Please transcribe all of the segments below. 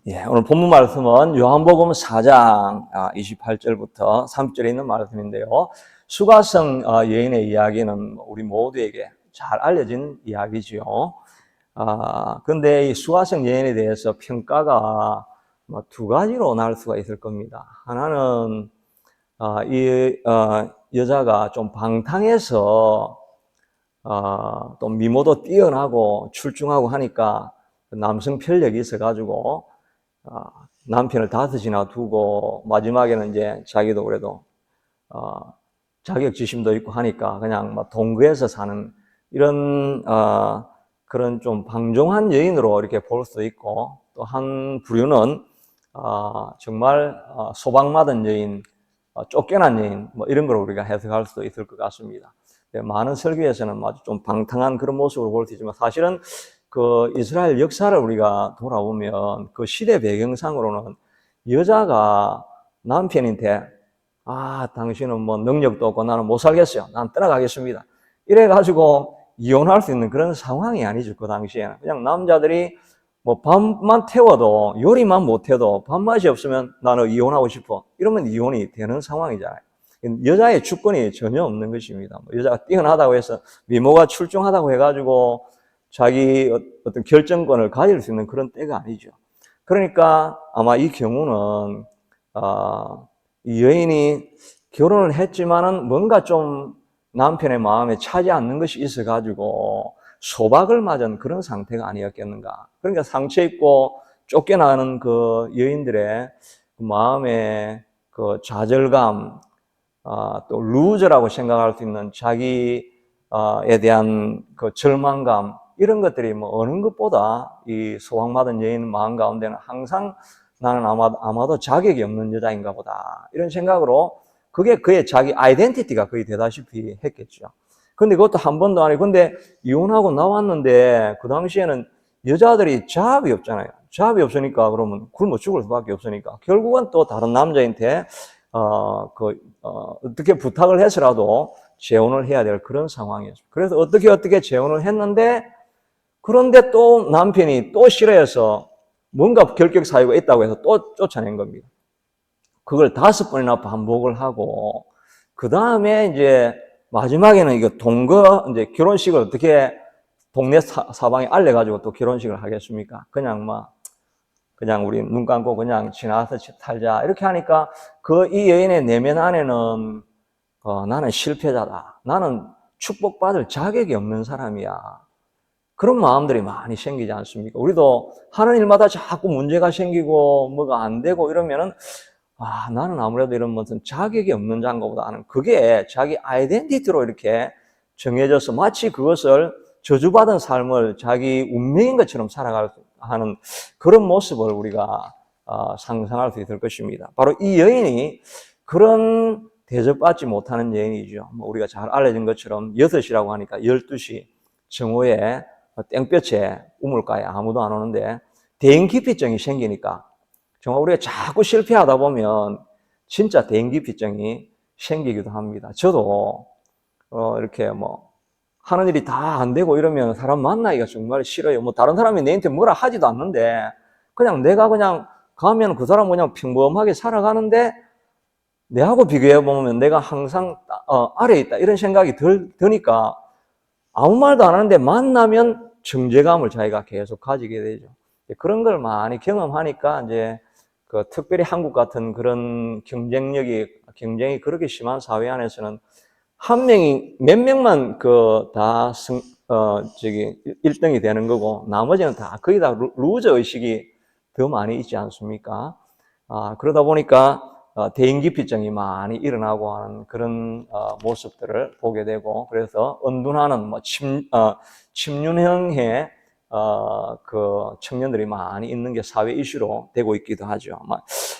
예, 오늘 본문 말씀은 요한복음 4장 28절부터 30절에 있는 말씀인데요. 수가성 여인의 이야기는 우리 모두에게 잘 알려진 이야기지요. 근데 이 수가성 여인에 대해서 평가가 두 가지로 나눌 수가 있을 겁니다. 하나는 이 여자가 좀 방탕해서 또 미모도 뛰어나고 출중하고 하니까 남성 편력이 있어가지고 남편을 5이나 두고 마지막에는 이제 자기도 그래도 자격지심도 있고 하니까 그냥 막 동거해서 사는 이런 그런 좀 방종한 여인으로 이렇게 볼 수도 있고, 또 한 부류는 정말 소방맞은 여인, 쫓겨난 여인 뭐 이런 걸 우리가 해석할 수도 있을 것 같습니다. 많은 설교에서는 아주 좀 방탕한 그런 모습을 볼 수 있지만, 사실은 그 이스라엘 역사를 우리가 돌아보면 그 시대 배경상으로는 여자가 남편한테 당신은 뭐 능력도 없고 나는 못 살겠어요, 난 떠나가겠습니다, 이래가지고 이혼할 수 있는 그런 상황이 아니죠. 그 당시에는 그냥 남자들이 뭐 밥만 태워도, 요리만 못해도 밥맛이 없으면 나는 이혼하고 싶어 이러면 이혼이 되는 상황이잖아요. 여자의 주권이 전혀 없는 것입니다. 여자가 뛰어나다고 해서, 미모가 출중하다고 해가지고 자기 어떤 결정권을 가질 수 있는 그런 때가 아니죠. 그러니까 아마 이 경우는 이 여인이 결혼을 했지만은 뭔가 좀 남편의 마음에 차지 않는 것이 있어가지고 소박을 맞은 그런 상태가 아니었겠는가. 그러니까 상처 입고 쫓겨나는 그 여인들의 마음에 그 좌절감, 또 루저라고 생각할 수 있는 자기에 대한 그 절망감, 이런 것들이 뭐 어느 것보다 이 소망받은 여인 마음 가운데는 항상 나는 아마도 자격이 없는 여자인가 보다, 이런 생각으로, 그게 그의 자기 아이덴티티가 거의 되다시피 했겠죠. 근데 그것도 한 번도 아니고, 근데 이혼하고 나왔는데 그 당시에는 여자들이 잡이 없잖아요. 잡이 없으니까 그러면 굶어 죽을 수밖에 없으니까 결국은 또 다른 남자한테 어떻게 부탁을 해서라도 재혼을 해야 될 그런 상황이었습니다. 그래서 어떻게 재혼을 했는데, 그런데 또 남편이 또 싫어해서 뭔가 결격 사유가 있다고 해서 또 쫓아낸 겁니다. 그걸 5번이나 반복을 하고, 그 다음에 이제 마지막에는 이거 이제 결혼식을 어떻게 동네 사방에 알려가지고 또 결혼식을 하겠습니까? 그냥 우리 눈 감고 그냥 지나서 살자 이렇게 하니까, 이 여인의 내면 안에는 나는 실패자다, 나는 축복받을 자격이 없는 사람이야, 그런 마음들이 많이 생기지 않습니까? 우리도 하는 일마다 자꾸 문제가 생기고 뭐가 안 되고 이러면은 나는 아무래도 이런 무슨 자격이 없는 자인가 보다 하는, 그게 자기 아이덴티티로 이렇게 정해져서 마치 그것을 저주받은 삶을 자기 운명인 것처럼 살아가는 그런 모습을 우리가 상상할 수 있을 것입니다. 바로 이 여인이 그런 대접받지 못하는 여인이죠. 우리가 잘 알려진 것처럼 6시라고 하니까 12시 정오에 땡볕에 우물가에 아무도 안 오는데 대인기피증이 생기니까, 정말 우리가 자꾸 실패하다 보면 진짜 대인기피증이 생기기도 합니다. 저도 이렇게 하는 일이 다 안 되고 이러면 사람 만나기가 정말 싫어요. 다른 사람이 내한테 뭐라 하지도 않는데 그냥 내가 그냥 가면 그 사람 그냥 평범하게 살아가는데, 내하고 비교해 보면 내가 항상 아래에 있다 이런 생각이 드니까 아무 말도 안 하는데 만나면 정죄감을 자기가 계속 가지게 되죠. 그런 걸 많이 경험하니까 이제 특별히 한국 같은 그런 경쟁이 그렇게 심한 사회 안에서는 몇 명만 다 1등이 되는 거고, 나머지는 다 거의 다 루저 의식이 더 많이 있지 않습니까? 그러다 보니까 대인기피증이 많이 일어나고 하는 그런 모습들을 보게 되고, 그래서 은둔하는 침륜형의 그 청년들이 많이 있는 게 사회 이슈로 되고 있기도 하죠.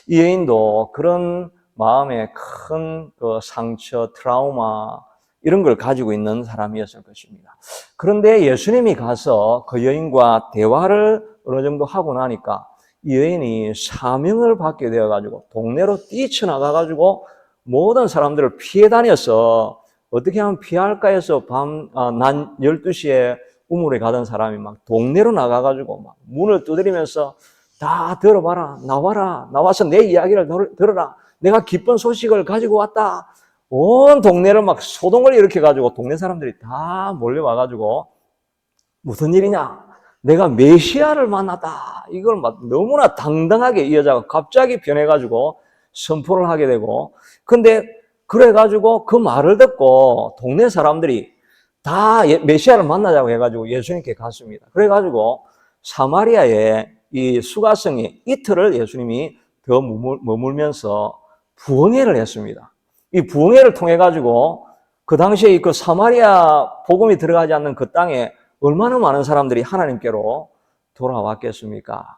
이 여인도 그런 마음에 큰 그 상처, 트라우마 이런 걸 가지고 있는 사람이었을 것입니다. 그런데 예수님이 가서 그 여인과 대화를 어느 정도 하고 나니까 이 여인이 사명을 받게 되어가지고 동네로 뛰쳐나가가지고 모든 사람들을 피해 다녀서 어떻게 하면 피할까 해서 낮 12시에 우물에 가던 사람이 막 동네로 나가가지고 막 문을 두드리면서 다 들어봐라. 나와라. 나와서 내 이야기를 들어라. 내가 기쁜 소식을 가지고 왔다. 온 동네를 막 소동을 일으켜가지고 동네 사람들이 다 몰려와가지고 무슨 일이냐? 내가 메시아를 만났다. 이걸 막 너무나 당당하게 이 여자가 갑자기 변해가지고 선포를 하게 되고, 근데 그래가지고 그 말을 듣고 동네 사람들이 다 메시아를 만나자고 해가지고 예수님께 갔습니다. 그래가지고 사마리아에 이 수가성이 이틀을 예수님이 더 머물면서 부흥회를 했습니다. 이 부흥회를 통해가지고 그 당시에 그 사마리아 복음이 들어가지 않는 그 땅에 얼마나 많은 사람들이 하나님께로 돌아왔겠습니까?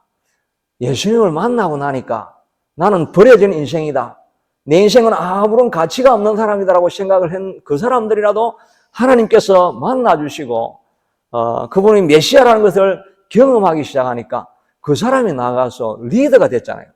예수님을 만나고 나니까 나는 버려진 인생이다. 내 인생은 아무런 가치가 없는 사람이다라고 생각을 한 그 사람들이라도 하나님께서 만나주시고 그분이 메시아라는 것을 경험하기 시작하니까 그 사람이 나가서 리더가 됐잖아요.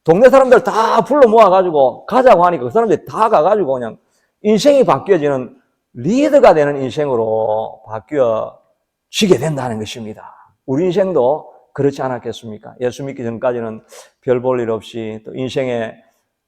동네 사람들 다 불러 모아가지고 가자고 하니까 그 사람들이 다 가가지고 그냥 인생이 바뀌어지는 리더가 되는 인생으로 바뀌어지게 된다는 것입니다. 우리 인생도 그렇지 않았겠습니까? 예수 믿기 전까지는 별 볼 일 없이 또 인생의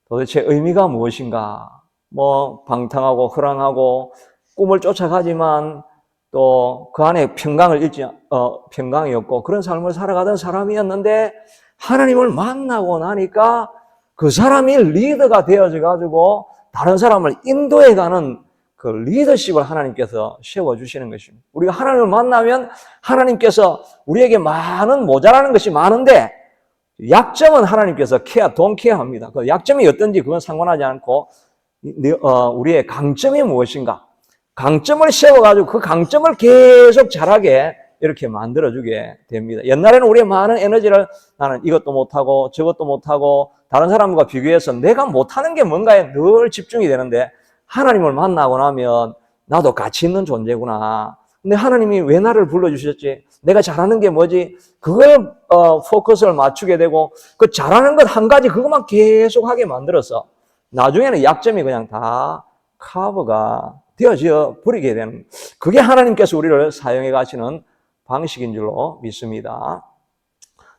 도대체 의미가 무엇인가? 뭐 방탕하고 허랑하고 꿈을 쫓아가지만 또 그 안에 평강이 없고 그런 삶을 살아가던 사람이었는데 하나님을 만나고 나니까 그 사람이 리더가 되어져가지고 다른 사람을 인도해가는 그 리더십을 하나님께서 세워주시는 것입니다. 우리가 하나님을 만나면 하나님께서 우리에게 많은 모자라는 것이 많은데 약점은 하나님께서 동케어합니다. 그 약점이 어떤지 그건 상관하지 않고 우리의 강점이 무엇인가? 강점을 세워가지고 그 강점을 계속 잘하게 이렇게 만들어주게 됩니다. 옛날에는 우리의 많은 에너지를 나는 이것도 못하고 저것도 못하고 다른 사람과 비교해서 내가 못하는 게 뭔가에 늘 집중이 되는데 하나님을 만나고 나면 나도 가치 있는 존재구나. 근데 하나님이 왜 나를 불러주셨지? 내가 잘하는 게 뭐지? 그걸 포커스를 맞추게 되고 그 잘하는 것 한 가지 그것만 계속 하게 만들어서 나중에는 약점이 그냥 다 커버가 되어져 버리게 되는 그게 하나님께서 우리를 사용해 가시는 방식인 줄로 믿습니다.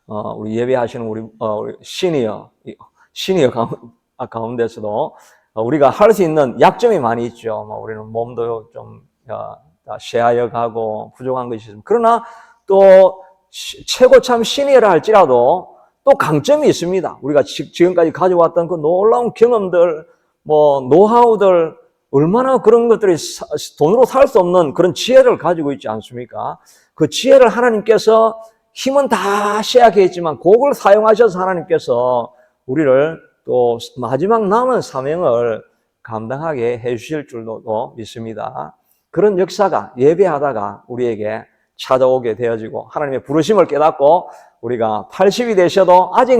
우리 예배하시는 우리 시니어 가운데서도 우리가 할 수 있는 약점이 많이 있죠. 우리는 몸도 좀 쇠하여가고 부족한 것이 있습니다. 그러나 또 최고참 시니어라 할지라도 또 강점이 있습니다. 우리가 지금까지 가져왔던 그 놀라운 경험들, 노하우들, 얼마나 그런 것들이 돈으로 살 수 없는 그런 지혜를 가지고 있지 않습니까? 그 지혜를 하나님께서 힘은 다 쇠약했지만 그걸 사용하셔서 하나님께서 우리를 또 마지막 남은 사명을 감당하게 해주실 줄도 믿습니다. 그런 역사가 예배하다가 우리에게 찾아오게 되어지고 하나님의 부르심을 깨닫고 우리가 80이 되셔도 아직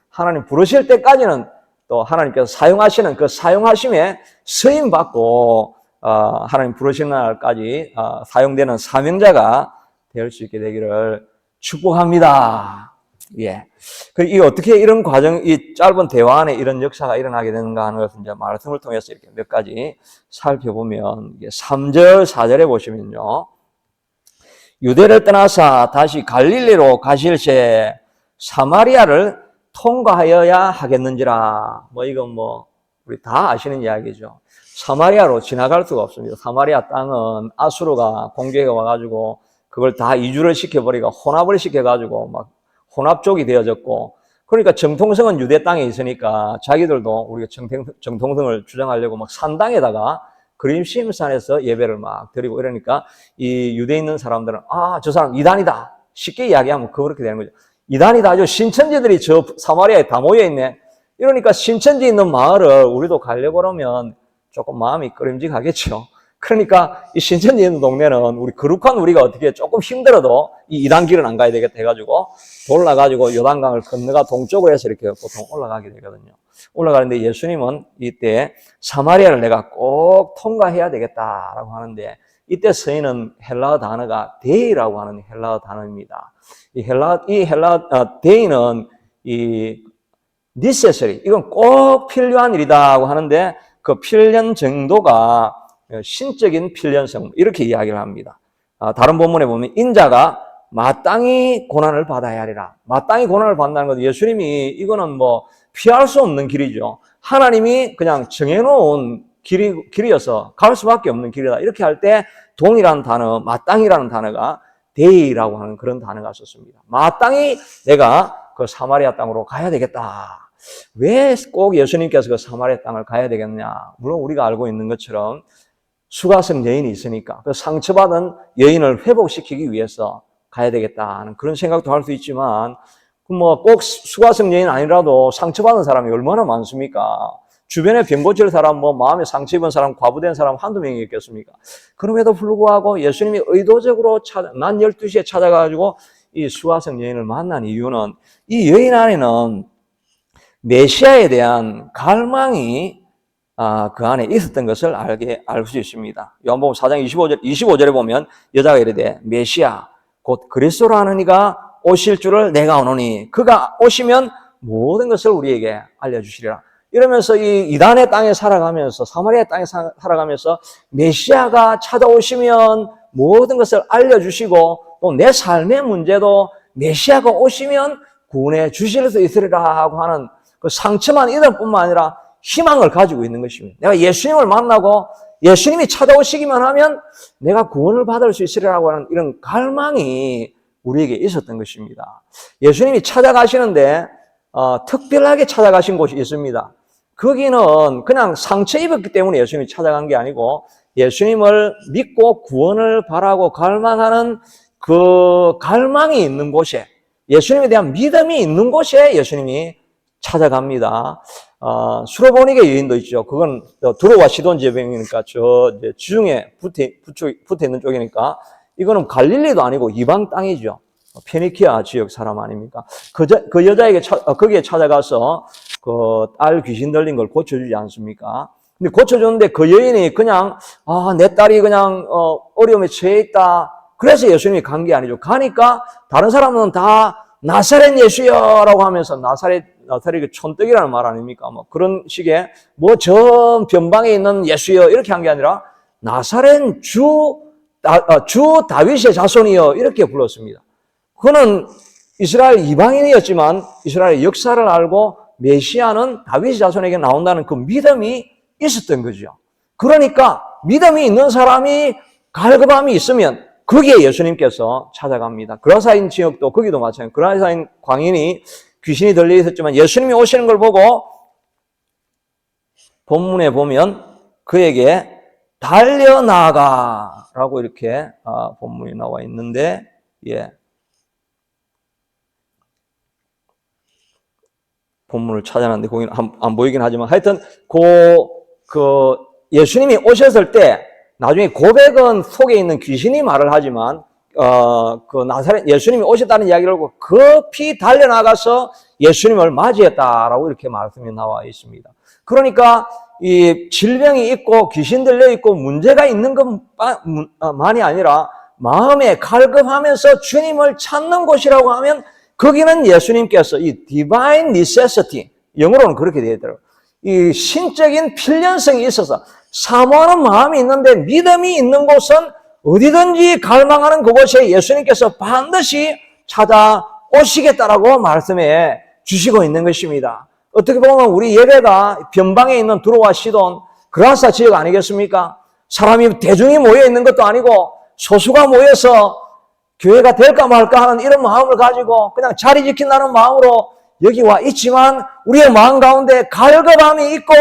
하나님 부르실 때까지는 또 하나님께서 사용하시는 그 사용하심에 쓰임받고 하나님 부르시는 날까지 사용되는 사명자가 될 수 있게 되기를 축복합니다. 예. 이 어떻게 이런 과정, 이 짧은 대화 안에 이런 역사가 일어나게 되는가 하는 것을 이제 말씀을 통해서 이렇게 몇 가지 살펴보면 3절, 4절에 보시면요. 유대를 떠나사 다시 갈릴리로 가실새 사마리아를 통과하여야 하겠는지라. 이건 우리 다 아시는 이야기죠. 사마리아로 지나갈 수가 없습니다. 사마리아 땅은 아수르가 공격해 와가지고 그걸 다 이주를 시켜버리고 혼합을 시켜가지고 막 혼합족이 되어졌고, 그러니까 정통성은 유대 땅에 있으니까 자기들도 우리가 정통성을 주장하려고 막 산당에다가 그림심산에서 예배를 막 드리고 이러니까 이 유대에 있는 사람들은 저 사람 이단이다. 쉽게 이야기하면 그렇게 되는 거죠. 이단이다. 신천지들이 저 사마리아에 다 모여있네. 이러니까 신천지 있는 마을을 우리도 가려고 그러면 조금 마음이 꺼림직하겠죠. 그러니까 이 신천지 있는 동네는 우리 거룩한 우리가 어떻게 조금 힘들어도 이 이단 길은 안 가야 되겠다 해가지고 돌아가지고 요단강을 건너가 동쪽으로 해서 이렇게 보통 올라가게 되거든요. 올라가는데 예수님은 이때 사마리아를 내가 꼭 통과해야 되겠다라고 하는데 이때 쓰이는 헬라어 단어가 데이라고 하는 헬라어 단어입니다. 이 헬라어 데이는 이 necessary, 이건 꼭 필요한 일이다고 하는데 그 필연 정도가 신적인 필연성 이렇게 이야기를 합니다. 다른 본문에 보면 인자가 마땅히 고난을 받아야 하리라. 마땅히 고난을 받는다는 것은 예수님이 이거는 뭐 피할 수 없는 길이죠. 하나님이 그냥 정해놓은 길이어서 갈 수밖에 없는 길이다. 이렇게 할 때 동이라는 단어, 마땅히라는 단어가 데이라고 하는 그런 단어가 썼습니다. 마땅히 내가 그 사마리아 땅으로 가야 되겠다. 왜 꼭 예수님께서 그 사마리아 땅을 가야 되겠냐? 물론 우리가 알고 있는 것처럼 수가성 여인이 있으니까 그 상처받은 여인을 회복시키기 위해서 가야 되겠다는 그런 생각도 할 수 있지만 뭐 꼭 수가성 여인 아니라도 상처받은 사람이 얼마나 많습니까? 주변에 병 고칠 사람, 뭐 마음에 상처 입은 사람, 과부된 사람 한두 명이 있겠습니까? 그럼에도 불구하고 예수님이 의도적으로 난 12시에 찾아가지고 이 수가성 여인을 만난 이유는 이 여인 안에는 메시아에 대한 갈망이 그 안에 있었던 것을 알 수 있습니다. 요한복음 4장 25절에 보면 여자가 이르되 메시아 곧 그리스도라는 이가 오실 줄을 내가 아노니 그가 오시면 모든 것을 우리에게 알려주시리라. 이러면서 이 이단의 땅에 살아가면서 사마리아 땅에 살아가면서 메시아가 찾아오시면 모든 것을 알려주시고 또 내 삶의 문제도 메시아가 오시면 구원해 주실 수 있으리라 하고 하는 그 상처만 있을 뿐만 아니라 희망을 가지고 있는 것입니다. 내가 예수님을 만나고 예수님이 찾아오시기만 하면 내가 구원을 받을 수 있으리라고 하는 이런 갈망이 우리에게 있었던 것입니다. 예수님이 찾아가시는데 특별하게 찾아가신 곳이 있습니다. 거기는 그냥 상처 입었기 때문에 예수님이 찾아간 게 아니고 예수님을 믿고 구원을 바라고 갈망하는 그 갈망이 있는 곳에 예수님에 대한 믿음이 있는 곳에 예수님이 찾아갑니다. 수로보니게 여인도 있죠. 그건 두로와 시돈 지방이니까 저 지중해 붙어 있는 쪽이니까 이거는 갈릴리도 아니고 이방 땅이죠. 페니키아 지역 사람 아닙니까? 그 여자에게 거기에 찾아가서 그 딸 귀신 들린 걸 고쳐주지 않습니까? 근데 고쳐주는데 그 여인이 그냥 내 딸이 그냥 어려움에 처해 있다. 그래서 예수님이 간 게 아니죠. 가니까 다른 사람은 다 나사렛 예수여라고 하면서 나사렛이 그 촌떡이라는 말 아닙니까? 뭐 그런 식의 뭐 저 변방에 있는 예수여 이렇게 한 게 아니라 나사렛 주 다윗의 자손이여 이렇게 불렀습니다. 그는 이스라엘 이방인이었지만 이스라엘 역사를 알고 메시아는 다윗의 자손에게 나온다는 그 믿음이 있었던 거죠. 그러니까 믿음이 있는 사람이 갈급함이 있으면 거기에 예수님께서 찾아갑니다. 그라사인 지역도 거기도 마찬가지예요. 그라사인 광인이 귀신이 들려 있었지만 예수님이 오시는 걸 보고 본문에 보면 그에게 달려나가라고 이렇게 본문이 나와 있는데 본문을 찾아놨는데 거기는 안 보이긴 하지만 하여튼 그 예수님이 오셨을 때 나중에 고백은 속에 있는 귀신이 말을 하지만 그 나사렛 예수님이 오셨다는 이야기를 하고 급히 달려나가서 예수님을 맞이했다라고 이렇게 말씀이 나와 있습니다. 그러니까 이 질병이 있고 귀신 들려 있고 문제가 있는 것만이 아니라 마음에 갈급하면서 주님을 찾는 곳이라고 하면 거기는 예수님께서 이 divine necessity 영어로는 그렇게 되어 있더라고요. 이 신적인 필연성이 있어서 사모하는 마음이 있는데 믿음이 있는 곳은 어디든지 갈망하는 그곳에 예수님께서 반드시 찾아오시겠다라고 말씀해 주시고 있는 것입니다. 어떻게 보면 우리 예배가 변방에 있는 두로와 시돈, 그라사 지역 아니겠습니까? 사람이 대중이 모여 있는 것도 아니고 소수가 모여서 교회가 될까 말까 하는 이런 마음을 가지고 그냥 자리 지킨다는 마음으로 여기 와 있지만 우리의 마음 가운데 갈급함이 있고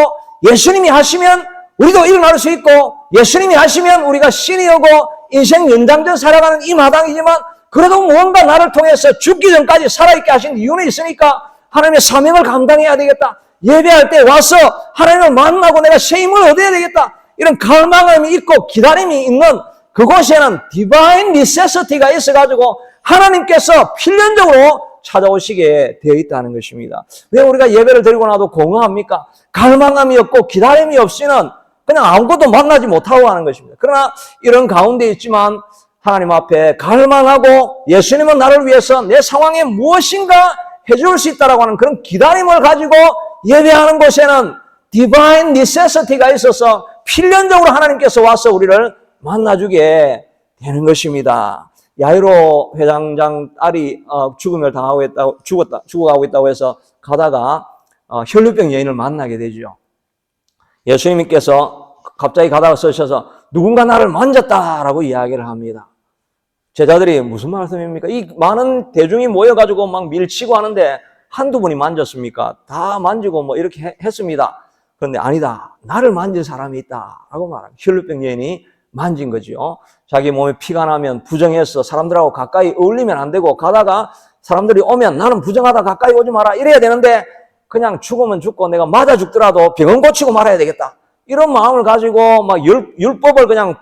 예수님이 하시면 우리도 일어날 수 있고 예수님이 하시면 우리가 신이 오고 인생 연장전 살아가는 이 마당이지만 그래도 뭔가 나를 통해서 죽기 전까지 살아있게 하신 이유는 있으니까 하나님의 사명을 감당해야 되겠다. 예배할 때 와서 하나님을 만나고 내가 새 힘을 얻어야 되겠다. 이런 갈망감이 있고 기다림이 있는 그곳에는 디바인 니세서티가 있어가지고 하나님께서 필연적으로 찾아오시게 되어 있다는 것입니다. 왜 우리가 예배를 드리고 나도 공허합니까? 갈망감이 없고 기다림이 없이는 그냥 아무것도 만나지 못하고 하는 것입니다. 그러나 이런 가운데 있지만 하나님 앞에 갈망하고 예수님은 나를 위해서 내 상황에 무엇인가 해줄 수 있다라고 하는 그런 기다림을 가지고 예배하는 곳에는 디바인 니세서티가 있어서 필연적으로 하나님께서 와서 우리를 만나주게 되는 것입니다. 야이로 회장장 딸이 죽음을 당하고 있다고, 죽어가고 있다고 해서 가다가 혈루병 여인을 만나게 되죠. 예수님께서 갑자기 가다가 서셔서 누군가 나를 만졌다라고 이야기를 합니다. 제자들이 무슨 말씀입니까? 이 많은 대중이 모여가지고 막 밀치고 하는데 한두 분이 만졌습니까? 다 만지고 뭐 이렇게 했습니다. 그런데 아니다. 나를 만진 사람이 있다라고 말합니다. 혈루병 여인이 만진 거죠. 자기 몸에 피가 나면 부정해서 사람들하고 가까이 어울리면 안 되고 가다가 사람들이 오면 나는 부정하다 가까이 오지 마라 이래야 되는데 그냥 죽으면 죽고 내가 맞아 죽더라도 병은 고치고 말아야 되겠다. 이런 마음을 가지고 막 율법을 그냥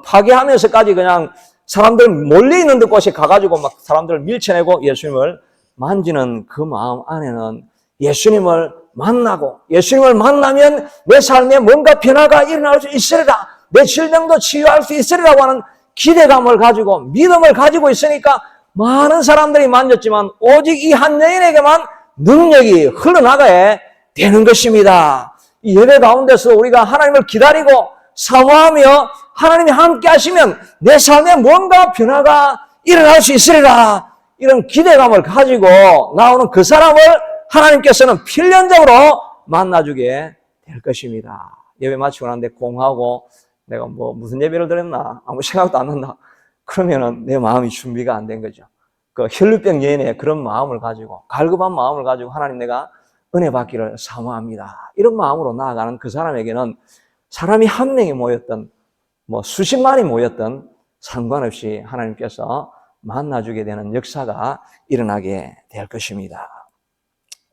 파괴하면서까지 그냥 사람들 몰려 있는 곳에 가가지고 막 사람들을 밀쳐내고 예수님을 만지는 그 마음 안에는 예수님을 만나고 예수님을 만나면 내 삶에 뭔가 변화가 일어날 수 있으리라. 내 질병도 치유할 수 있으리라고 하는 기대감을 가지고 믿음을 가지고 있으니까 많은 사람들이 만졌지만 오직 이 한 여인에게만 능력이 흘러나가야 되는 것입니다. 이 예배 가운데서 우리가 하나님을 기다리고 사모하며 하나님이 함께 하시면 내 삶에 뭔가 변화가 일어날 수 있으리라. 이런 기대감을 가지고 나오는 그 사람을 하나님께서는 필연적으로 만나주게 될 것입니다. 예배 마치고 나는데 공하고 내가 뭐 무슨 예배를 드렸나 아무 생각도 안 난다. 그러면은 내 마음이 준비가 안 된 거죠. 그 혈루병 여인의 그런 마음을 가지고 갈급한 마음을 가지고 하나님 내가 은혜 받기를 사모합니다. 이런 마음으로 나아가는 그 사람에게는 사람이 한 명이 모였던 뭐 수십만이 모였던 상관없이 하나님께서 만나주게 되는 역사가 일어나게 될 것입니다.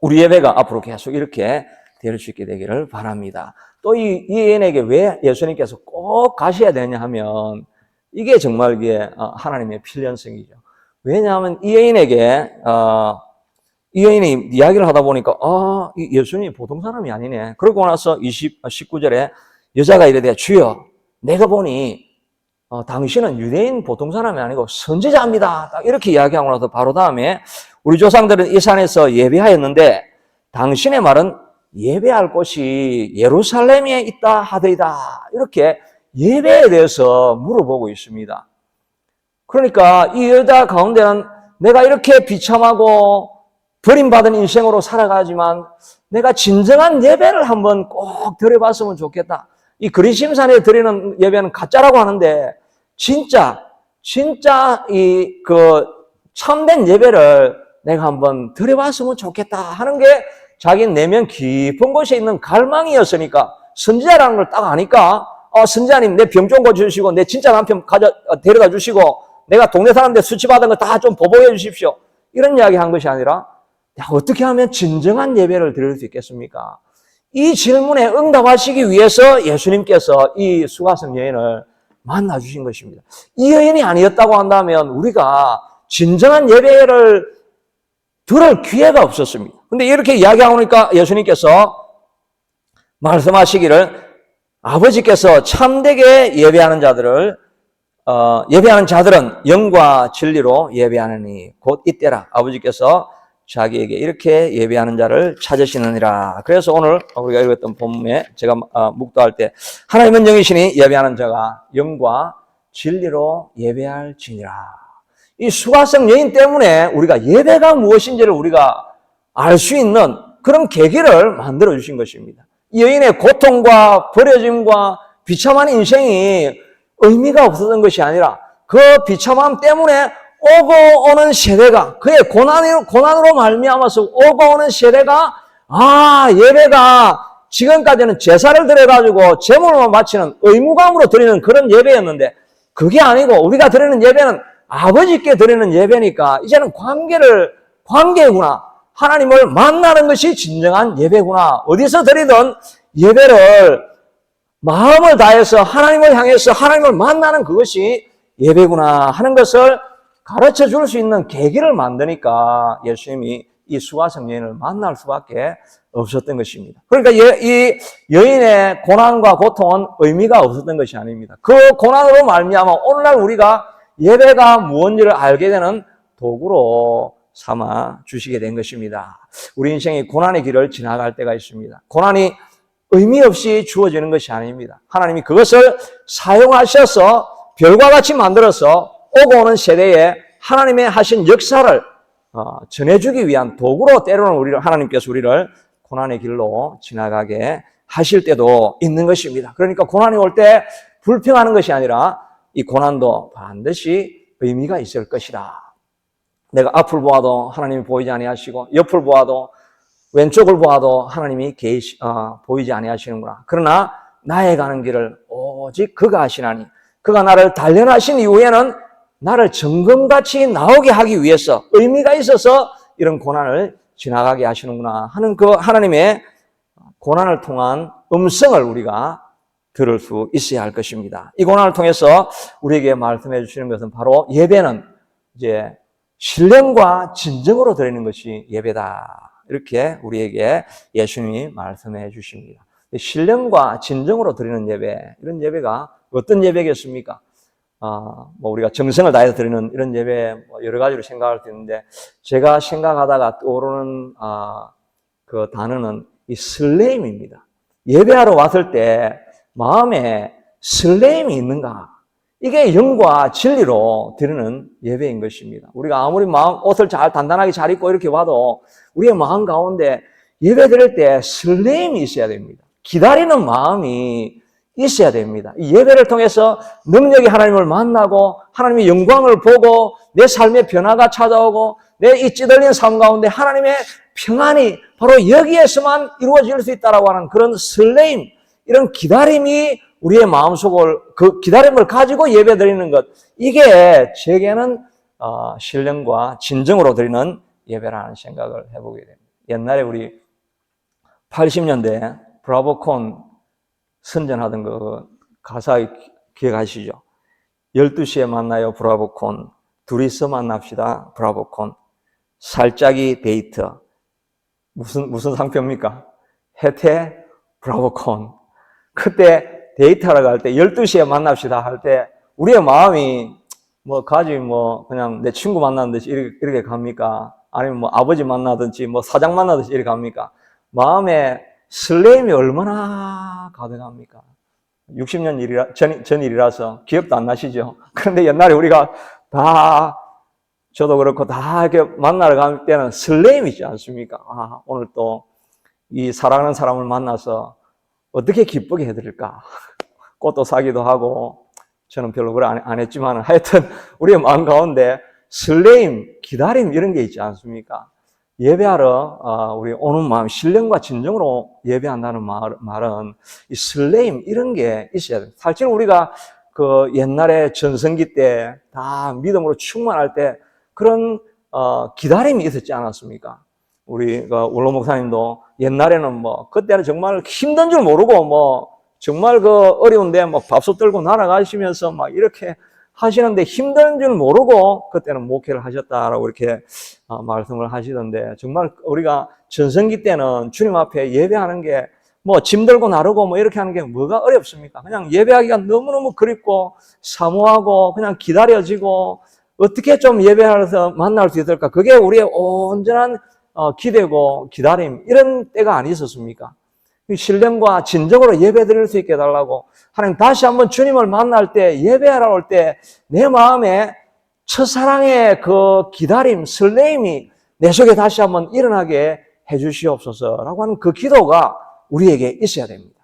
우리 예배가 앞으로 계속 이렇게 될 수 있게 되기를 바랍니다. 또 이 여인에게 왜 예수님께서 꼭 가셔야 되냐 하면 이게 정말 이게 하나님의 필연성이죠. 왜냐하면 이 여인에게 이 여인이 이야기를 하다 보니까 이 예수님이 보통 사람이 아니네. 그러고 나서 19절에 여자가 이르되 주여 내가 보니 당신은 유대인 보통 사람이 아니고 선지자입니다. 딱 이렇게 이야기하고 나서 바로 다음에 우리 조상들은 이 산에서 예배하였는데 당신의 말은 예배할 곳이 예루살렘에 있다 하더이다. 이렇게 예배에 대해서 물어보고 있습니다. 그러니까 이 여자 가운데는 내가 이렇게 비참하고 버림받은 인생으로 살아가지만 내가 진정한 예배를 한번 꼭 드려봤으면 좋겠다. 이 그리심산에 드리는 예배는 가짜라고 하는데 진짜 참된 예배를 내가 한번 드려봤으면 좋겠다 하는 게 자기 내면 깊은 곳에 있는 갈망이었으니까 선지자라는 걸 딱 아니까 선지자님 내 병 좀 고쳐주시고 내 진짜 남편 데려다 주시고 내가 동네 사람들 수치받은 거 다 좀 보복해 주십시오. 이런 이야기 한 것이 아니라 어떻게 하면 진정한 예배를 드릴 수 있겠습니까? 이 질문에 응답하시기 위해서 예수님께서 이 수가성 여인을 만나주신 것입니다. 이 여인이 아니었다고 한다면 우리가 진정한 예배를 들을 기회가 없었습니다. 근데 이렇게 이야기하니까 예수님께서 말씀하시기를 아버지께서 참되게 예배하는 자들은 영과 진리로 예배하느니 곧 이때라. 아버지께서 자기에게 이렇게 예배하는 자를 찾으시느니라. 그래서 오늘 우리가 읽었던 본문에 제가 묵도할 때 하나님은 영이시니 예배하는 자가 영과 진리로 예배할지니라. 이 수가성 여인 때문에 우리가 예배가 무엇인지를 우리가 알 수 있는 그런 계기를 만들어 주신 것입니다. 이 여인의 고통과 버려짐과 비참한 인생이 의미가 없었던 것이 아니라 그 비참함 때문에 오고 오는 세대가 그의 고난으로 말미암아서 오고 오는 세대가 예배가 지금까지는 제사를 드려가지고 제물만 바치는 의무감으로 드리는 그런 예배였는데 그게 아니고 우리가 드리는 예배는 아버지께 드리는 예배니까 이제는 관계구나. 하나님을 만나는 것이 진정한 예배구나. 어디서 드리든 예배를 마음을 다해서 하나님을 향해서 하나님을 만나는 그것이 예배구나 하는 것을 가르쳐 줄 수 있는 계기를 만드니까 예수님이 이 수가성 여인을 만날 수밖에 없었던 것입니다. 그러니까 이 여인의 고난과 고통은 의미가 없었던 것이 아닙니다. 그 고난으로 말미암아 오늘날 우리가 예배가 무엇인지를 알게 되는 도구로 삼아 주시게 된 것입니다. 우리 인생이 고난의 길을 지나갈 때가 있습니다. 고난이 의미 없이 주어지는 것이 아닙니다. 하나님이 그것을 사용하셔서 별과 같이 만들어서 오고 오는 세대에 하나님의 하신 역사를 전해주기 위한 도구로 때로는 하나님께서 우리를 고난의 길로 지나가게 하실 때도 있는 것입니다. 그러니까 고난이 올 때 불평하는 것이 아니라 이 고난도 반드시 의미가 있을 것이다. 내가 앞을 보아도 하나님이 보이지 아니하시고 옆을 보아도 왼쪽을 보아도 하나님이 보이지 아니하시는구나. 그러나 나의 가는 길을 오직 그가 하시나니 그가 나를 단련하신 이후에는 나를 정금같이 나오게 하기 위해서 의미가 있어서 이런 고난을 지나가게 하시는구나 하는 그 하나님의 고난을 통한 음성을 우리가 들을 수 있어야 할 것입니다. 이 고난을 통해서 우리에게 말씀해 주시는 것은 바로 예배는 이제 신령과 진정으로 드리는 것이 예배다. 이렇게 우리에게 예수님이 말씀해 주십니다. 신령과 진정으로 드리는 예배, 이런 예배가 어떤 예배겠습니까? 우리가 정성을 다해서 드리는 이런 예배 여러 가지로 생각할 수 있는데 제가 생각하다가 떠오르는 그 단어는 이 설레임입니다. 예배하러 왔을 때 마음에 설레임이 있는가? 이게 영과 진리로 드리는 예배인 것입니다. 우리가 아무리 옷을 단단하게 잘 입고 이렇게 와도 우리의 마음 가운데 예배 드릴 때 설레임이 있어야 됩니다. 기다리는 마음이 있어야 됩니다. 이 예배를 통해서 능력의 하나님을 만나고 하나님의 영광을 보고 내 삶의 변화가 찾아오고 내 이 찌들린 삶 가운데 하나님의 평안이 바로 여기에서만 이루어질 수 있다라고 하는 그런 설레임, 이런 기다림이 우리의 마음속을 그 기다림을 가지고 예배드리는 것, 이게 제게는 신령과 진정으로 드리는 예배라는 생각을 해보게 됩니다. 옛날에 우리 80년대 브라보콘 선전하던 그 가사 기억하시죠? 12시에 만나요 브라보콘, 둘이서 만납시다 브라보콘, 살짝이 데이트. 무슨 상표입니까? 혜태 브라보콘. 그때 데이트하러 갈 때 12시에 만납시다 할 때 우리의 마음이 그냥 내 친구 만나는 듯이 이렇게 갑니까? 아니면 아버지 만나든지 사장 만나듯이 이렇게 갑니까? 마음에 설레임이 얼마나 가득합니까? 60년 전 일이라서 기억도 안 나시죠? 그런데 옛날에 우리가 저도 그렇고 다 이렇게 만나러 갈 때는 설레임이 있지 않습니까? 오늘 또 이 사랑하는 사람을 만나서 어떻게 기쁘게 해드릴까? 꽃도 사기도 하고, 저는 별로 그래 안 했지만 하여튼 우리의 마음 가운데 설레임, 기다림 이런 게 있지 않습니까? 예배하러 우리 오는 마음, 신령과 진정으로 예배한다는 말은 이 설레임 이런 게 있어야 돼요. 사실 우리가 그 옛날에 전성기 때 다 믿음으로 충만할 때 그런 기다림이 있었지 않았습니까? 우리 원로 목사님도 옛날에는 그때는 정말 힘든 줄 모르고 정말 어려운데 밥솥 들고 날아가시면서 이렇게 하시는데 힘든 줄 모르고 그때는 목회를 하셨다라고 이렇게 말씀을 하시던데, 정말 우리가 전성기 때는 주님 앞에 예배하는 게 짐 들고 나르고 이렇게 하는 게 뭐가 어렵습니까? 그냥 예배하기가 너무너무 그립고 사모하고 그냥 기다려지고 어떻게 좀 예배하면서 만날 수 있을까? 그게 우리의 온전한 기대고 기다림, 이런 때가 아니었습니까? 신령과 진정으로 예배 드릴 수 있게 해달라고 하나님 다시 한번 주님을 만날 때 예배하러 올 때 내 마음에 첫사랑의 그 기다림, 설레임이 내 속에 다시 한번 일어나게 해주시옵소서라고 하는 그 기도가 우리에게 있어야 됩니다.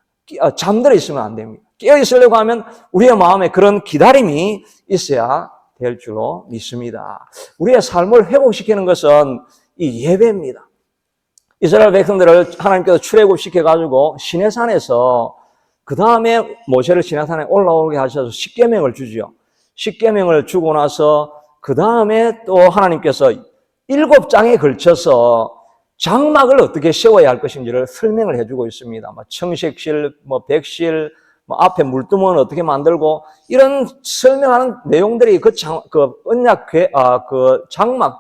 잠들어 있으면 안 됩니다. 깨어 있으려고 하면 우리의 마음에 그런 기다림이 있어야 될 줄로 믿습니다. 우리의 삶을 회복시키는 것은 이 예배입니다. 이스라엘 백성들을 하나님께서 출애굽시켜가지고 시내산에서 그 다음에 모세를 시내산에 올라오게 하셔서 십계명을 주죠. 십계명을 주고 나서 그 다음에 또 하나님께서 7장에 걸쳐서 장막을 어떻게 세워야 할 것인지를 설명을 해주고 있습니다. 청색실, 백실, 앞에 물두멍을 어떻게 만들고 이런 설명하는 내용들이 그 장막,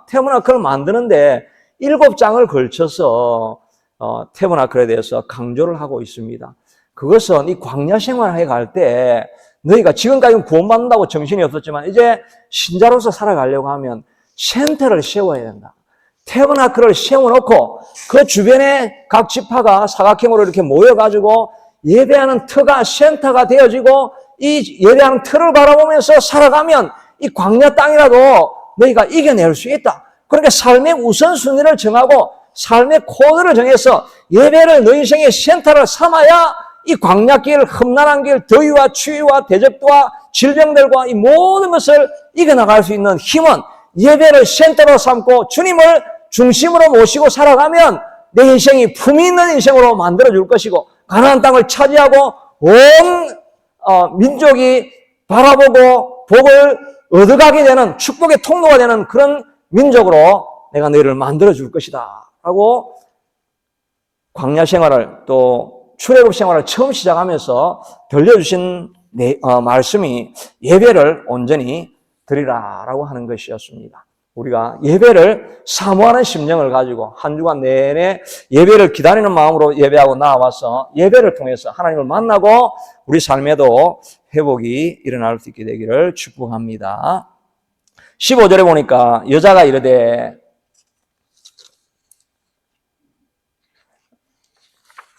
태문화크를 만드는데 7장을 걸쳐서 태문화크에 대해서 강조를 하고 있습니다. 그것은 이 광야 생활에 갈 때 너희가 지금까지는 구원받는다고 정신이 없었지만 이제 신자로서 살아가려고 하면 센터를 세워야 된다. 태문화크를 세워놓고 그 주변에 각 지파가 사각형으로 이렇게 모여가지고 예배하는 터가 센터가 되어지고 이 예배하는 터를 바라보면서 살아가면 이 광야 땅이라도 너희가 이겨낼 수 있다. 그러니까 삶의 우선순위를 정하고 삶의 코드를 정해서 예배를 너희 인생의 센터를 삼아야 이 광야길, 험난한 길, 더위와 추위와 대적과 질병들과 이 모든 것을 이겨나갈 수 있는 힘은 예배를 센터로 삼고 주님을 중심으로 모시고 살아가면 내 인생이 품위 있는 인생으로 만들어줄 것이고 가나안 땅을 차지하고 온 민족이 바라보고 복을 얻어가게 되는 축복의 통로가 되는 그런 민족으로 내가 너희를 만들어줄 것이다 라고 광야 생활을 또 출애굽 생활을 처음 시작하면서 들려주신 말씀이 예배를 온전히 드리라라고 하는 것이었습니다. 우리가 예배를 사모하는 심령을 가지고 한 주간 내내 예배를 기다리는 마음으로 예배하고 나와서 예배를 통해서 하나님을 만나고 우리 삶에도 회복이 일어날 수 있게 되기를 축복합니다. 15절에 보니까 여자가 이르되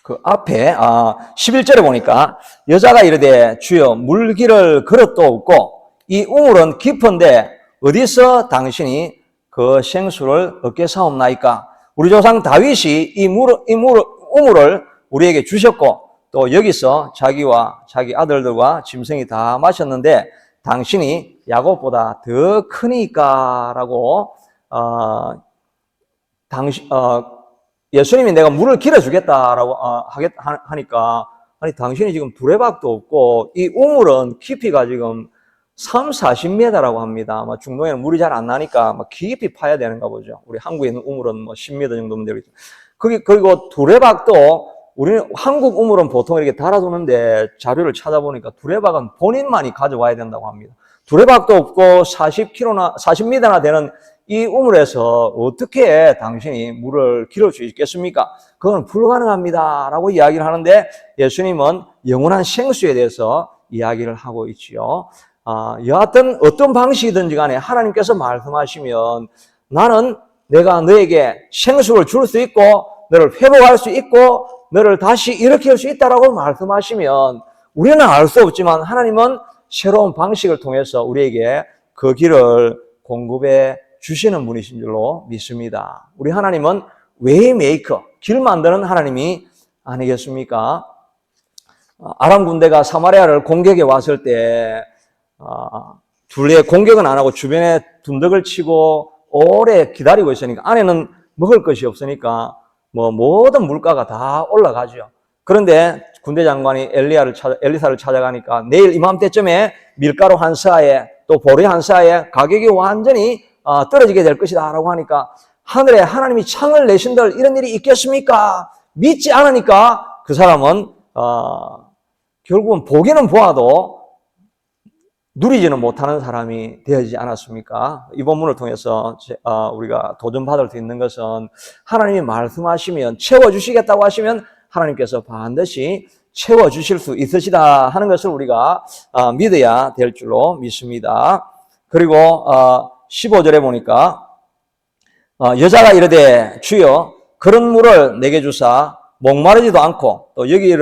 그 앞에 11절에 보니까 여자가 이르되 주여 물길을 걸어도 없고 이 우물은 깊은데 어디서 당신이 그 생수를 얻게 사옵나이까? 우리 조상 다윗이 이 우물을 우리에게 주셨고 또 여기서 자기와 자기 아들들과 짐승이 다 마셨는데 당신이 야곱보다 더 크니까 라고 예수님이 내가 물을 길어주겠다라고 하니까 아니 당신이 지금 두레박도 없고 이 우물은 깊이가 지금 30-40m라고 합니다. 아마 중동에는 물이 잘 안 나니까 깊이 파야 되는가 보죠. 우리 한국에 있는 우물은 10m 정도면 되겠죠. 그리고 두레박도 우리는 한국 우물은 보통 이렇게 달아두는데 자료를 찾아보니까 두레박은 본인만이 가져와야 된다고 합니다. 두레박도 없고 40m나 되는 이 우물에서 어떻게 당신이 물을 길을 수 있겠습니까? 그건 불가능합니다 라고 이야기를 하는데 예수님은 영원한 생수에 대해서 이야기를 하고 있지요. 여하튼 어떤 방식이든지 간에 하나님께서 말씀하시면 나는 내가 너에게 생수를 줄 수 있고 너를 회복할 수 있고 너를 다시 일으킬 수 있다라고 말씀하시면 우리는 알 수 없지만 하나님은 새로운 방식을 통해서 우리에게 그 길을 공급해 주시는 분이신 줄로 믿습니다. 우리 하나님은 웨이메이커, 길 만드는 하나님이 아니겠습니까? 아람 군대가 사마리아를 공격해 왔을 때 둘레 공격은 안 하고 주변에 둔덕을 치고 오래 기다리고 있으니까 안에는 먹을 것이 없으니까 모든 물가가 다 올라가죠. 그런데 군대 장관이 엘리사를 찾아가니까 내일 이맘때쯤에 밀가루 한 사에 또 보리 한 사에 가격이 완전히 떨어지게 될 것이다 라고 하니까 하늘에 하나님이 창을 내신들 이런 일이 있겠습니까? 믿지 않으니까 그 사람은 결국은 보기는 보아도 누리지는 못하는 사람이 되어지지 않았습니까? 이 본문을 통해서 우리가 도전받을 수 있는 것은 하나님이 말씀하시면 채워주시겠다고 하시면 하나님께서 반드시 채워주실 수 있으시다 하는 것을 우리가 믿어야 될 줄로 믿습니다. 그리고 15절에 보니까 여자가 이르되 주여 그런 물을 내게 주사 목마르지도 않고 또 여기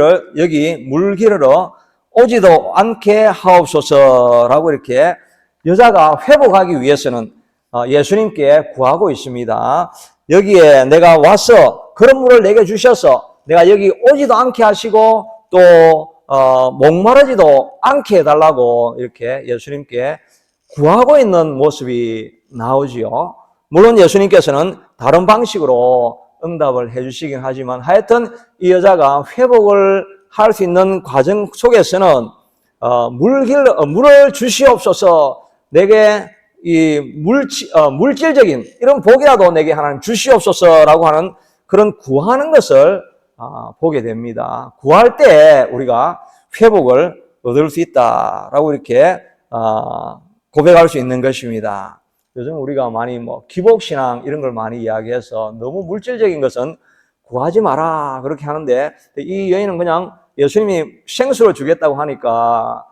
물 기르러 오지도 않게 하옵소서라고 이렇게 여자가 회복하기 위해서는 예수님께 구하고 있습니다. 여기에 내가 와서 그런 물을 내게 주셔서 내가 여기 오지도 않게 하시고 또 목마르지도 않게 해달라고 이렇게 예수님께 구하고 있는 모습이 나오지요. 물론 예수님께서는 다른 방식으로 응답을 해주시긴 하지만 하여튼 이 여자가 회복을 할 수 있는 과정 속에서는 물을 주시옵소서 내게 이 물질적인 이런 복이라도 내게 하나님 주시옵소서라고 하는 그런 구하는 것을 보게 됩니다. 구할 때 우리가 회복을 얻을 수 있다라고 이렇게 고백할 수 있는 것입니다. 요즘 우리가 많이 기복신앙 이런 걸 많이 이야기해서 너무 물질적인 것은 구하지 마라 그렇게 하는데 이 여인은 그냥 예수님이 생수를 주겠다고 하니까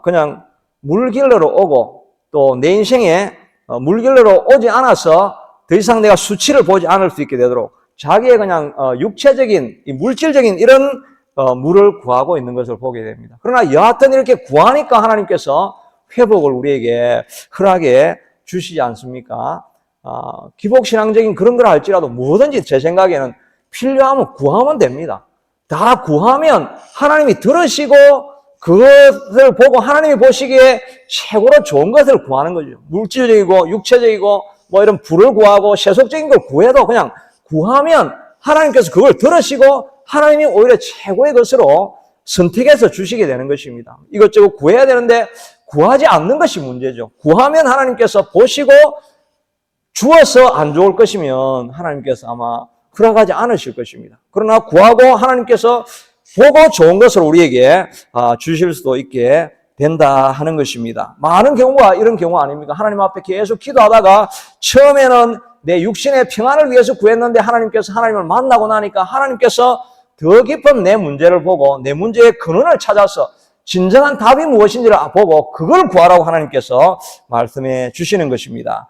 그냥 물 길러러 오고 또 내 인생에 물 길러러 오지 않아서 더 이상 내가 수치를 보지 않을 수 있게 되도록 자기의 그냥 육체적인 물질적인 이런 물을 구하고 있는 것을 보게 됩니다. 그러나 여하튼 이렇게 구하니까 하나님께서 회복을 우리에게 허락해 주시지 않습니까? 기복신앙적인 그런 걸 할지라도 뭐든지 제 생각에는 필요하면 구하면 됩니다. 다 구하면 하나님이 들으시고 그것을 보고 하나님이 보시기에 최고로 좋은 것을 구하는 거죠. 물질적이고 육체적이고 뭐 이런 부를 구하고 세속적인 걸 구해도 그냥 구하면 하나님께서 그걸 들으시고 하나님이 오히려 최고의 것으로 선택해서 주시게 되는 것입니다. 이것저것 구해야 되는데 구하지 않는 것이 문제죠. 구하면 하나님께서 보시고 주어서 안 좋을 것이면 하나님께서 아마 허락하지 않으실 것입니다. 그러나 구하고 하나님께서 보고 좋은 것을 우리에게 주실 수도 있게 된다 하는 것입니다. 많은 경우가 이런 경우 아닙니까? 하나님 앞에 계속 기도하다가 처음에는 내 육신의 평안을 위해서 구했는데 하나님을 만나고 나니까 하나님께서 더 깊은 내 문제를 보고 내 문제의 근원을 찾아서 진정한 답이 무엇인지를 보고 그걸 구하라고 하나님께서 말씀해 주시는 것입니다.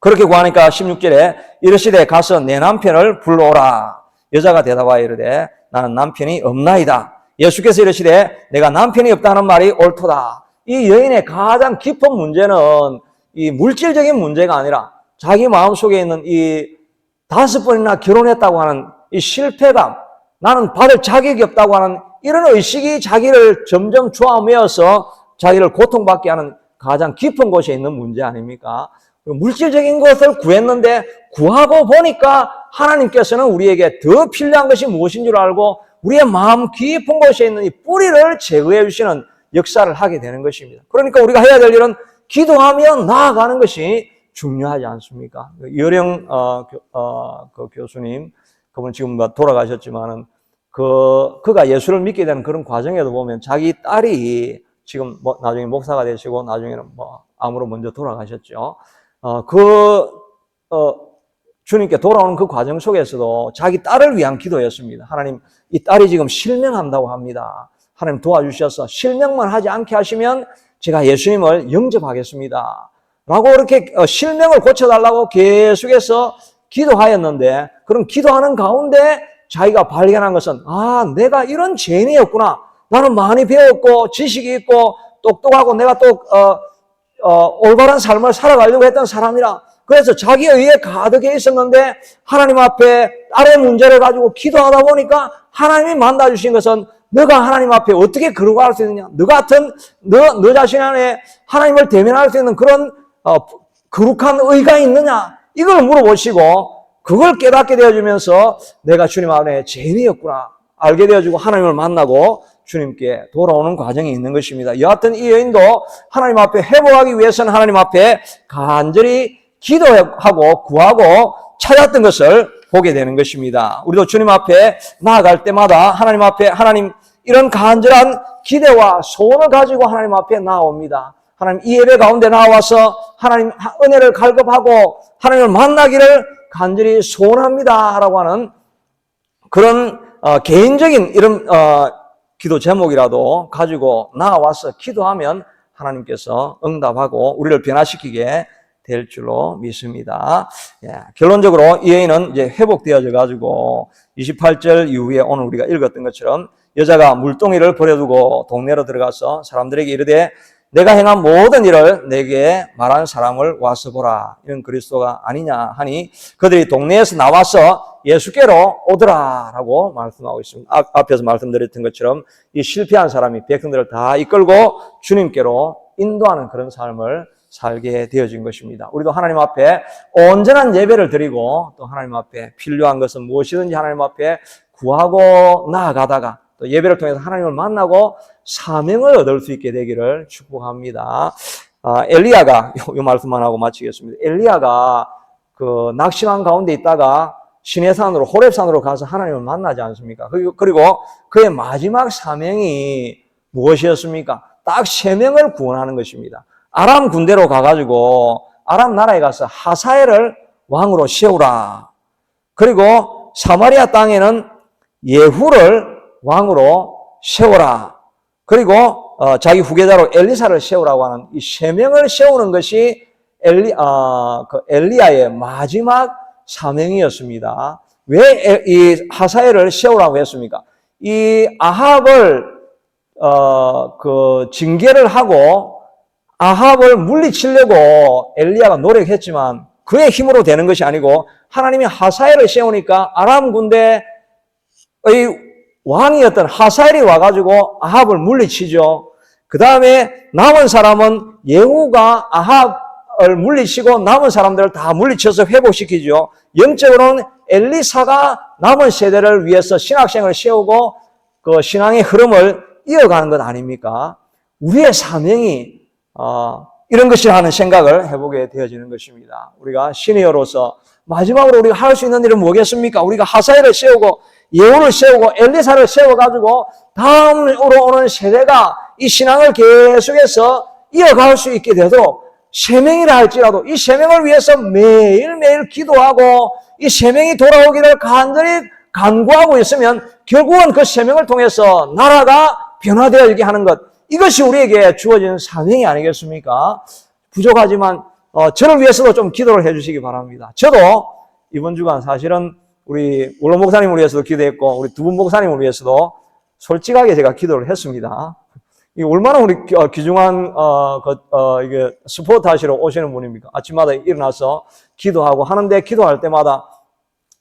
그렇게 구하니까 16절에 이르시되 가서 내 남편을 불러오라. 여자가 대답하여 이르되 나는 남편이 없나이다. 예수께서 이르시되 내가 남편이 없다는 말이 옳도다. 이 여인의 가장 깊은 문제는 이 물질적인 문제가 아니라 자기 마음속에 있는 이 5번이나 결혼했다고 하는 이 실패감, 나는 받을 자격이 없다고 하는 이런 의식이 자기를 점점 조아매어서 자기를 고통받게 하는 가장 깊은 곳에 있는 문제 아닙니까? 물질적인 것을 구했는데 구하고 보니까 하나님께서는 우리에게 더 필요한 것이 무엇인 줄 알고 우리의 마음 깊은 곳에 있는 이 뿌리를 제거해 주시는 역사를 하게 되는 것입니다. 그러니까 우리가 해야 될 일은 기도하며 나아가는 것이 중요하지 않습니까? 여령 그 교수님, 그분 지금 돌아가셨지만은 그가 예수를 믿게 되는 그런 과정에도 보면 자기 딸이 지금 나중에 목사가 되시고 나중에는 암으로 먼저 돌아가셨죠. 주님께 돌아오는 그 과정 속에서도 자기 딸을 위한 기도였습니다. 하나님, 이 딸이 지금 실명한다고 합니다. 하나님 도와주셔서 실명만 하지 않게 하시면 제가 예수님을 영접하겠습니다. 라고 이렇게 실명을 고쳐달라고 계속해서 기도하였는데, 그럼 기도하는 가운데 자기가 발견한 것은 내가 이런 죄인이었구나. 나는 많이 배웠고 지식이 있고 똑똑하고 내가 또 올바른 삶을 살아가려고 했던 사람이라. 그래서 자기의 의에 가득해 있었는데 하나님 앞에 딸의 문제를 가지고 기도하다 보니까 하나님이 만나주신 것은 너가 하나님 앞에 어떻게 걸어갈 수 있느냐? 너 같은 너 자신 안에 하나님을 대면할 수 있는 그런 거룩한 의가 있느냐? 이걸 물어보시고 그걸 깨닫게 되어주면서 내가 주님 안에 죄인이었구나 알게 되어지고 하나님을 만나고 주님께 돌아오는 과정이 있는 것입니다. 여하튼 이 여인도 하나님 앞에 회복하기 위해서는 하나님 앞에 간절히 기도하고 구하고 찾았던 것을 보게 되는 것입니다. 우리도 주님 앞에 나아갈 때마다 하나님 앞에 하나님 이런 간절한 기대와 소원을 가지고 하나님 앞에 나옵니다. 하나님 이 예배 가운데 나와서 하나님 은혜를 갈급하고 하나님을 만나기를 간절히 소원합니다 라고 하는 그런 개인적인 이런 기도 제목이라도 가지고 나와서 기도하면 하나님께서 응답하고 우리를 변화시키게 될 줄로 믿습니다. 결론적으로 이 여인은 이제 회복되어져 가지고 28절 이후에 오늘 우리가 읽었던 것처럼 여자가 물동이를 버려두고 동네로 들어가서 사람들에게 이르되 내가 행한 모든 일을 내게 말한 사람을 와서 보라. 이런 그리스도가 아니냐 하니 그들이 동네에서 나와서 예수께로 오더라라고 말씀하고 있습니다. 앞에서 말씀드렸던 것처럼 이 실패한 사람이 백성들을 다 이끌고 주님께로 인도하는 그런 삶을 살게 되어진 것입니다. 우리도 하나님 앞에 온전한 예배를 드리고 또 하나님 앞에 필요한 것은 무엇이든지 하나님 앞에 구하고 나아가다가 또 예배를 통해서 하나님을 만나고 사명을 얻을 수 있게 되기를 축복합니다. 엘리야가 이 말씀만 하고 마치겠습니다. 엘리야가 그 낙심한 가운데 있다가 시내산으로 호렙산으로 가서 하나님을 만나지 않습니까? 그리고 그의 마지막 사명이 무엇이었습니까? 딱 3명을 구원하는 것입니다. 아람 군대로 가가지고 아람 나라에 가서 하사엘을 왕으로 세우라. 그리고 사마리아 땅에는 예후를 왕으로 세우라. 그리고 자기 후계자로 엘리사를 세우라고 하는 이 3명을 세우는 것이 엘리야의 마지막 사명이었습니다. 왜 이 하사엘을 세우라고 했습니까? 이 아합을 그 징계를 하고 아합을 물리치려고 엘리야가 노력했지만 그의 힘으로 되는 것이 아니고 하나님이 하사엘을 세우니까 아람 군대의 왕이었던 하사엘이 와가지고 아합을 물리치죠. 그 다음에 남은 사람은 예후가 아합을 물리치고 남은 사람들을 다 물리쳐서 회복시키죠. 영적으로는 엘리사가 남은 세대를 위해서 신학생을 세우고 그 신앙의 흐름을 이어가는 것 아닙니까? 우리의 사명이 이런 것이라는 생각을 해보게 되어지는 것입니다. 우리가 시니어로서 마지막으로 우리가 할 수 있는 일은 뭐겠습니까? 우리가 하사엘을 세우고 예후를 세우고 엘리사를 세워가지고 다음으로 오는 세대가 이 신앙을 계속해서 이어갈 수 있게 되도록 세명이라 할지라도 이 세명을 위해서 매일매일 기도하고 이 세명이 돌아오기를 간절히 간구하고 있으면 결국은 그 세명을 통해서 나라가 변화되어지게 하는 것, 이것이 우리에게 주어진 사명이 아니겠습니까? 부족하지만 저를 위해서도 좀 기도를 해주시기 바랍니다. 저도 이번 주간 사실은 우리 울로 목사님을 위해서도 기도했고 우리 두 분 목사님을 위해서도 솔직하게 제가 기도를 했습니다. 이 얼마나 우리 귀중한 이게 스포트 하시러 오시는 분입니까? 아침마다 일어나서 기도하고 하는데, 기도할 때마다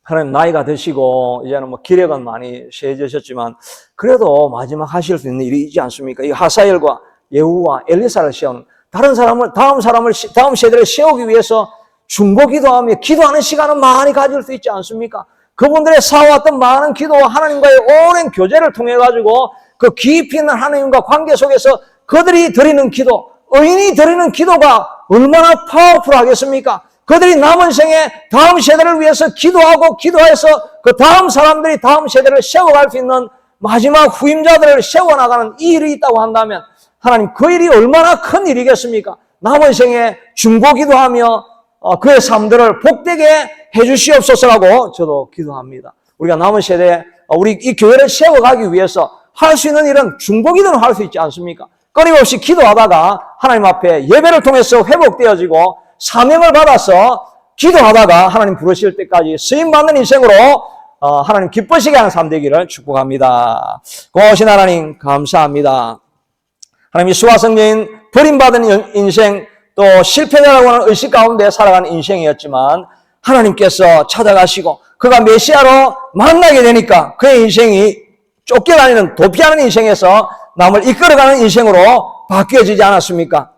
하나님 나이가 드시고 이제는 뭐 기력은 많이 세해지셨지만 그래도 마지막 하실 수 있는 일이 있지 않습니까? 이 하사엘과 예후와 엘리사를 세우는 다른 사람을 다음 세대를 세우기 위해서 중보기도하며 기도하는 시간은 많이 가질 수 있지 않습니까? 그분들의 쌓아왔던 많은 기도와 하나님과의 오랜 교제를 통해 가지고 그 깊이 있는 하나님과 관계 속에서 그들이 드리는 기도, 의인이 드리는 기도가 얼마나 파워풀하겠습니까? 그들이 남은 생에 다음 세대를 위해서 기도하고 기도해서 그 다음 사람들이 다음 세대를 세워갈 수 있는 마지막 후임자들을 세워나가는 이 일이 있다고 한다면 하나님, 그 일이 얼마나 큰 일이겠습니까? 남은 생에 중보기도하며 그의 삶들을 복되게 해주시옵소서라고 저도 기도합니다. 우리가 남은 세대에 우리 이 교회를 세워가기 위해서 할 수 있는 일은 중보기도는 할 수 있지 않습니까? 끊임없이 기도하다가 하나님 앞에 예배를 통해서 회복되어지고 사명을 받아서 기도하다가 하나님 부르실 때까지 쓰임받는 인생으로 하나님 기뻐지게 하는 삶 되기를 축복합니다. 고마우신 하나님 감사합니다. 하나님, 수화성녀인 버림받은 인생, 또 실패자라고 하는 의식 가운데 살아가는 인생이었지만 하나님께서 찾아가시고 그가 메시아로 만나게 되니까 그의 인생이 쫓겨다니는 도피하는 인생에서 남을 이끌어가는 인생으로 바뀌어지지 않았습니까?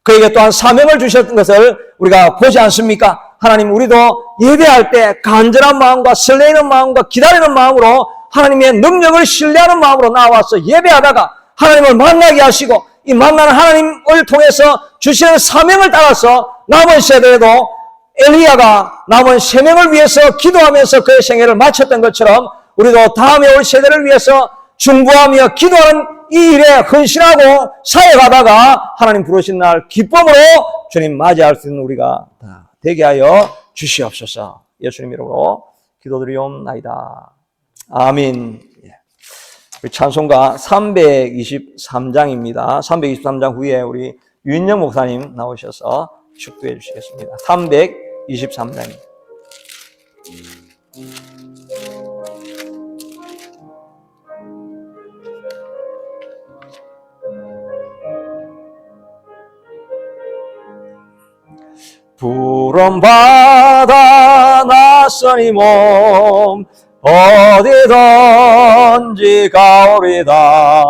그에게 또한 사명을 주셨던 것을 우리가 보지 않습니까? 하나님, 우리도 예배할 때 간절한 마음과 설레이는 마음과 기다리는 마음으로 하나님의 능력을 신뢰하는 마음으로 나와서 예배하다가 하나님을 만나게 하시고 이 만나는 하나님을 통해서 주시는 사명을 따라서 남은 세대에도 엘리야가 남은 세명을 위해서 기도하면서 그의 생애를 마쳤던 것처럼 우리도 다음에 올 세대를 위해서 중보하며 기도하는 이 일에 헌신하고 사역하다가 하나님 부르신 날 기쁨으로 주님 맞이할 수 있는 우리가 다 되게 하여 주시옵소서. 예수님 이름으로 기도드리옵나이다. 아멘. 우리 찬송가 323장입니다. 323장 후에 우리 유인영 목사님 나오셔서 축도해 주시겠습니다. 323장입니다. 푸른 바다 낯선 이 몸 어디든지 가오리다.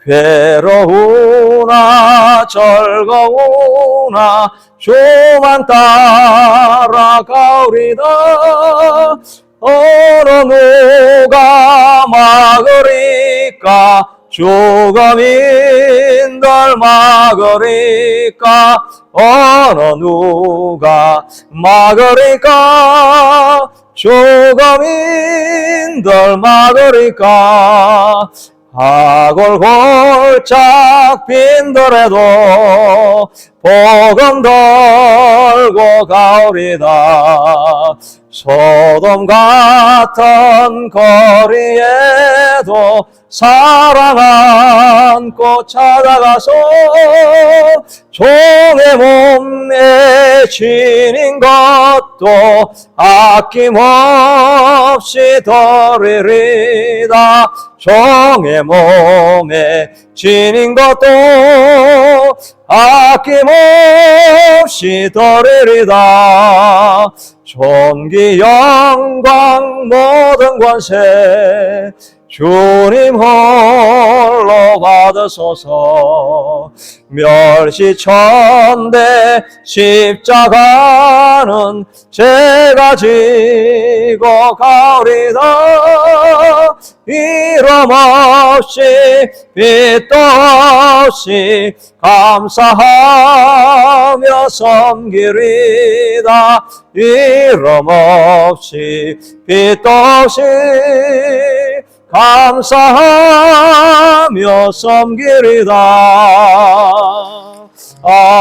괴로우나 즐거우나 주만 따라가오리다. 어느 누가 막으리까? 죽음인들 막으리까? 어느 누가 막으리까? 죽음인들 막으리까? 하골골짝 빈들에도 복음 들고 가오리다. 소돔 같은 거리에도 사랑 안고 찾아가서 종의 몸에 지닌 것도 아낌없이 드리리다. 종의 몸에 지닌 것도 아낌없이 드리리다. 존귀 영광 모든 권세 주님 홀로 받으소서. 멸시천대 십자가는 제가 지고 가오리다. 이름 없이 빛도 없이 감사하며 섬기리다. 이름 없이 빛도 없이 감사하며 섬기리다. 아멘.